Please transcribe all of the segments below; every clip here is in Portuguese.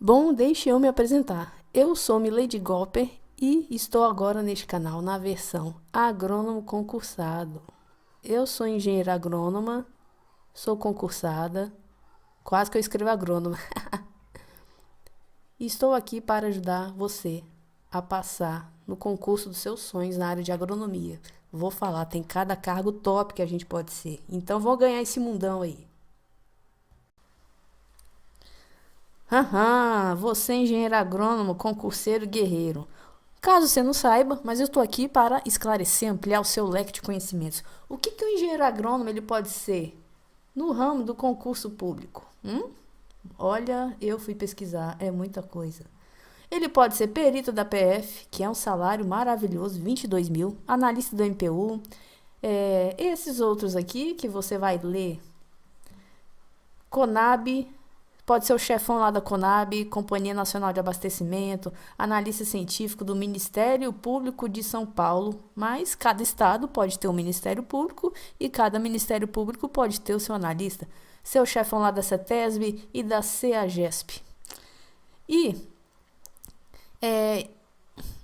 Bom, deixe eu me apresentar. Eu sou Milady Gopper e estou agora neste canal na versão agrônomo concursado. Eu sou engenheira agrônoma, sou concursada, quase que eu escrevo agrônoma. E estou aqui para ajudar você a passar no concurso dos seus sonhos na área de agronomia. Vou falar, tem cada cargo top que a gente pode ser. Então vou ganhar esse mundão aí. Aham, você é engenheiro agrônomo, concurseiro, guerreiro. Caso você não saiba, mas eu estou aqui para esclarecer, ampliar o seu leque de conhecimentos. O que o engenheiro agrônomo ele pode ser no ramo do concurso público? Olha, eu fui pesquisar, é muita coisa. Ele pode ser perito da PF, que é um salário maravilhoso, 22 mil, analista do MPU, esses outros aqui que você vai ler, Conab, pode ser o chefão lá da Conab, Companhia Nacional de Abastecimento, analista científico do Ministério Público de São Paulo, mas cada estado pode ter um Ministério Público e cada Ministério Público pode ter o seu analista, seu chefão lá da CETESB e da CEAGESP. E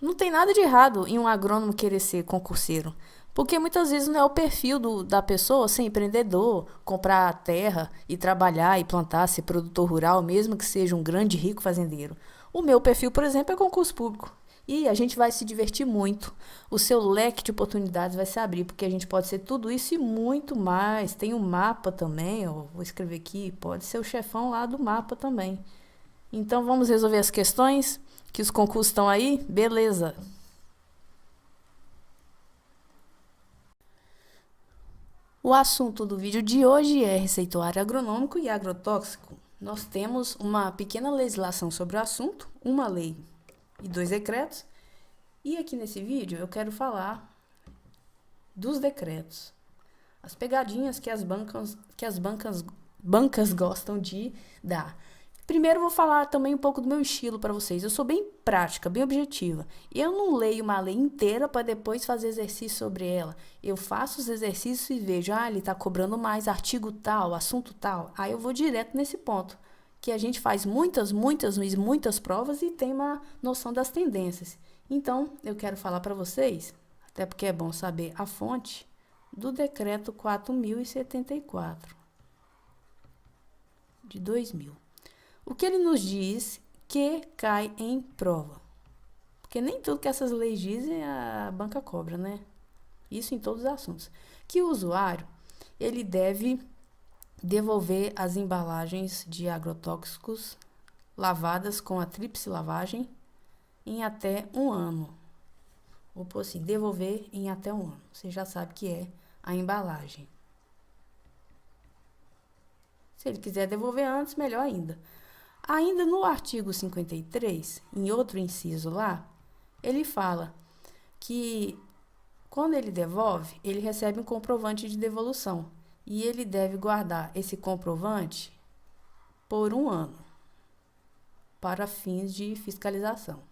não tem nada de errado em um agrônomo querer ser concurseiro. Porque muitas vezes não é o perfil da pessoa ser empreendedor, comprar terra e trabalhar e plantar, ser produtor rural, mesmo que seja um grande rico fazendeiro. O meu perfil, por exemplo, é concurso público. E a gente vai se divertir muito. O seu leque de oportunidades vai se abrir, porque a gente pode ser tudo isso e muito mais. Tem um mapa também, ó, vou escrever aqui, pode ser o chefão lá do mapa também. Então vamos resolver as questões, que os concursos estão aí? Beleza! O assunto do vídeo de hoje é receituário agronômico e agrotóxico. Nós temos uma pequena legislação sobre o assunto, uma lei e 2 decretos. E aqui nesse vídeo eu quero falar dos decretos. As pegadinhas que as bancas gostam de dar. Primeiro vou falar também um pouco do meu estilo para vocês. Eu sou bem prática, bem objetiva. Eu não leio uma lei inteira para depois fazer exercício sobre ela. Eu faço os exercícios e vejo, ele está cobrando mais artigo tal, assunto tal. Aí eu vou direto nesse ponto, que a gente faz muitas provas e tem uma noção das tendências. Então, eu quero falar para vocês, até porque é bom saber a fonte, do decreto 4074 de 2000. O que ele nos diz que cai em prova? Porque nem tudo que essas leis dizem a banca cobra, né? Isso em todos os assuntos. Que o usuário, ele deve devolver as embalagens de agrotóxicos lavadas com a tríplice lavagem em até 1 ano. Ou por assim, devolver em até 1 ano. Você já sabe que é a embalagem. Se ele quiser devolver antes, melhor ainda. Ainda no artigo 53, em outro inciso lá, ele fala que quando ele devolve, ele recebe um comprovante de devolução e ele deve guardar esse comprovante por 1 ano para fins de fiscalização.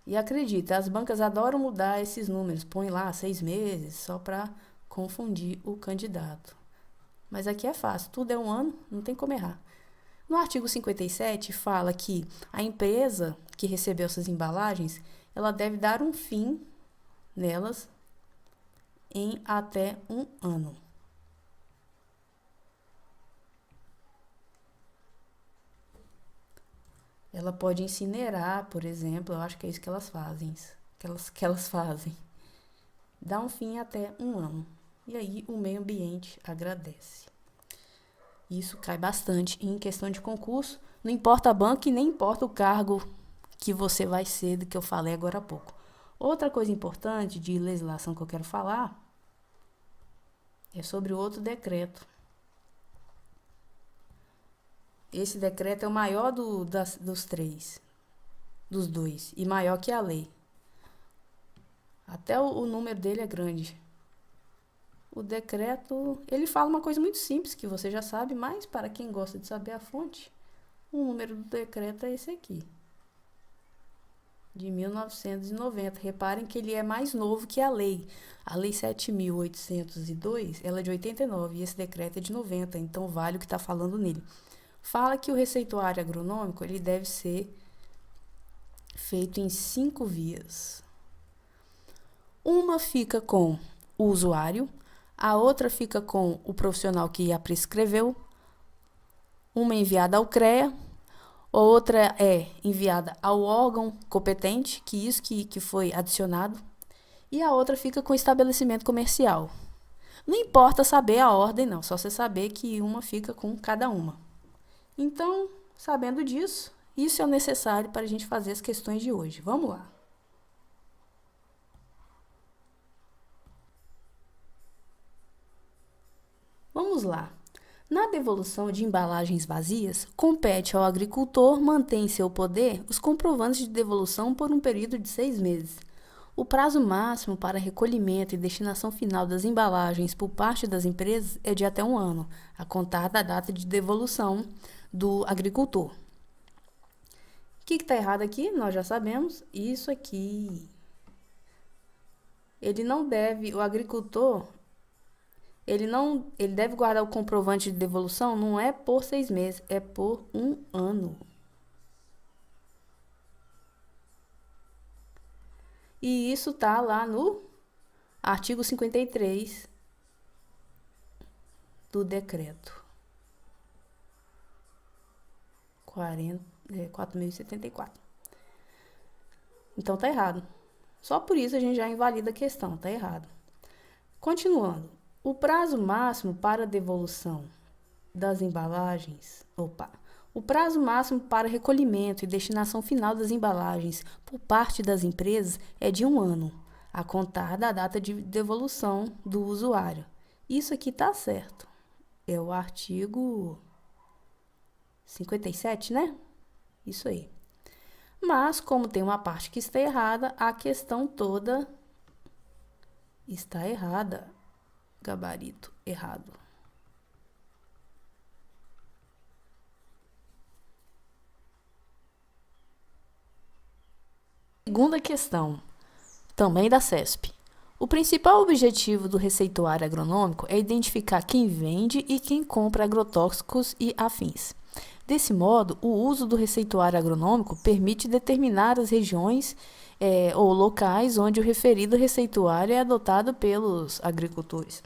E acredita, as bancas adoram mudar esses números, põe lá 6 meses só para confundir o candidato. Mas aqui é fácil, tudo é 1 ano, não tem como errar. No artigo 57 fala que a empresa que recebeu essas embalagens, ela deve dar um fim nelas em até 1 ano. Ela pode incinerar, por exemplo, eu acho que é isso que elas fazem. Que elas fazem. Dá um fim até 1 ano. E aí o meio ambiente agradece. Isso cai bastante em questão de concurso. Não importa a banca e nem importa o cargo que você vai ser, do que eu falei agora há pouco. Outra coisa importante de legislação que eu quero falar é sobre o outro decreto. Esse decreto é o maior dos 3, dos 2, e maior que a lei. Até o número dele é grande. O decreto, ele fala uma coisa muito simples, que você já sabe, mas para quem gosta de saber a fonte, o número do decreto é esse aqui. de 1990. Reparem que ele é mais novo que a lei. A lei 7.802, ela é de 89 e esse decreto é de 90, então vale o que está falando nele. Fala que o receituário agronômico ele deve ser feito em 5 vias. Uma fica com o usuário, a outra fica com o profissional que a prescreveu, uma enviada ao CREA, outra é enviada ao órgão competente, que isso que foi adicionado, e a outra fica com o estabelecimento comercial. Não importa saber a ordem, não, só você saber que uma fica com cada uma. Então, sabendo disso, isso é o necessário para a gente fazer as questões de hoje. Vamos lá. Vamos lá. Na devolução de embalagens vazias, compete ao agricultor manter em seu poder os comprovantes de devolução por um período de 6 meses. O prazo máximo para recolhimento e destinação final das embalagens por parte das empresas é de até 1 ano, a contar da data de devolução do agricultor. O que está errado aqui? Nós já sabemos. Isso aqui. Ele não deve, o agricultor, ele deve guardar o comprovante de devolução, não é por 6 meses, é por 1 ano. E isso tá lá no artigo 53 do decreto 4.074. Então tá errado. Só por isso a gente já invalida a questão, tá errado. Continuando, o prazo máximo para devolução das embalagens, o prazo máximo para recolhimento e destinação final das embalagens por parte das empresas é de 1 ano, a contar da data de devolução do usuário. Isso aqui tá certo. É o artigo 57, né? Isso aí. Mas, como tem uma parte que está errada, a questão toda está errada. Gabarito errado. Segunda questão, também da CESP. O principal objetivo do receituário agronômico é identificar quem vende e quem compra agrotóxicos e afins. Desse modo, o uso do receituário agronômico permite determinar as regiões ou locais onde o referido receituário é adotado pelos agricultores.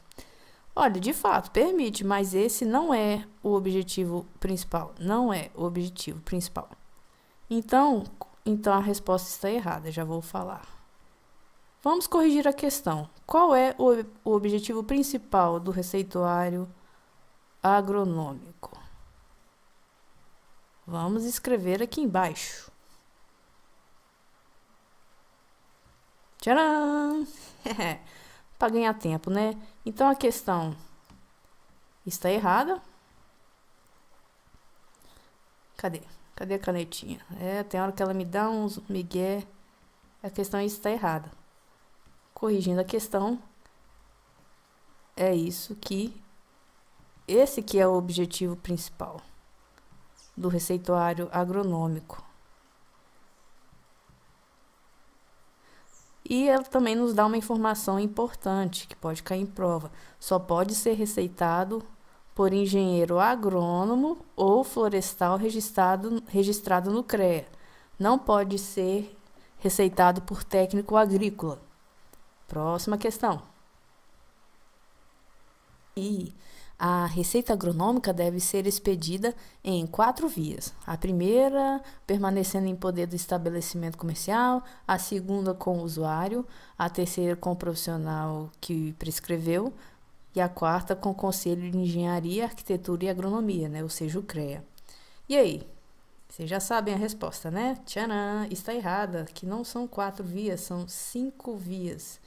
Olha, de fato, permite, mas esse não é o objetivo principal. Não é o objetivo principal. Então a resposta está errada, já vou falar. Vamos corrigir a questão. Qual é o objetivo principal do receituário agronômico? Vamos escrever aqui embaixo. Tcharam! Para ganhar tempo, né? Então a questão está errada. Cadê? Cadê a canetinha? Tem hora que ela me dá uns migué. A questão está errada. Corrigindo a questão, é isso que... Esse que é o objetivo principal do receituário agronômico. E ela também nos dá uma informação importante, que pode cair em prova. Só pode ser receitado por engenheiro agrônomo ou florestal registrado no CREA. Não pode ser receitado por técnico agrícola. Próxima questão. E a receita agronômica deve ser expedida em 4 vias. A primeira, permanecendo em poder do estabelecimento comercial, a segunda com o usuário, a terceira com o profissional que prescreveu e a quarta com o Conselho de Engenharia, Arquitetura e Agronomia, né? Ou seja, o CREA. E aí? Vocês já sabem a resposta, né? Tcharam! Está errada, que não são 4 vias, são 5 vias.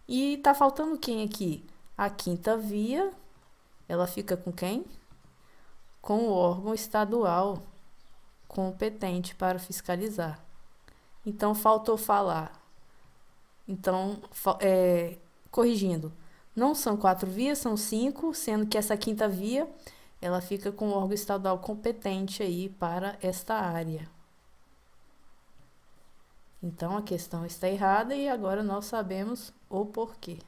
E tá faltando quem aqui? A quinta via, ela fica com quem? Com o órgão estadual competente para fiscalizar. Então, faltou falar. Então, corrigindo, não são 4 vias, são 5, sendo que essa quinta via, ela fica com o órgão estadual competente aí para esta área. Então a questão está errada e agora nós sabemos o porquê.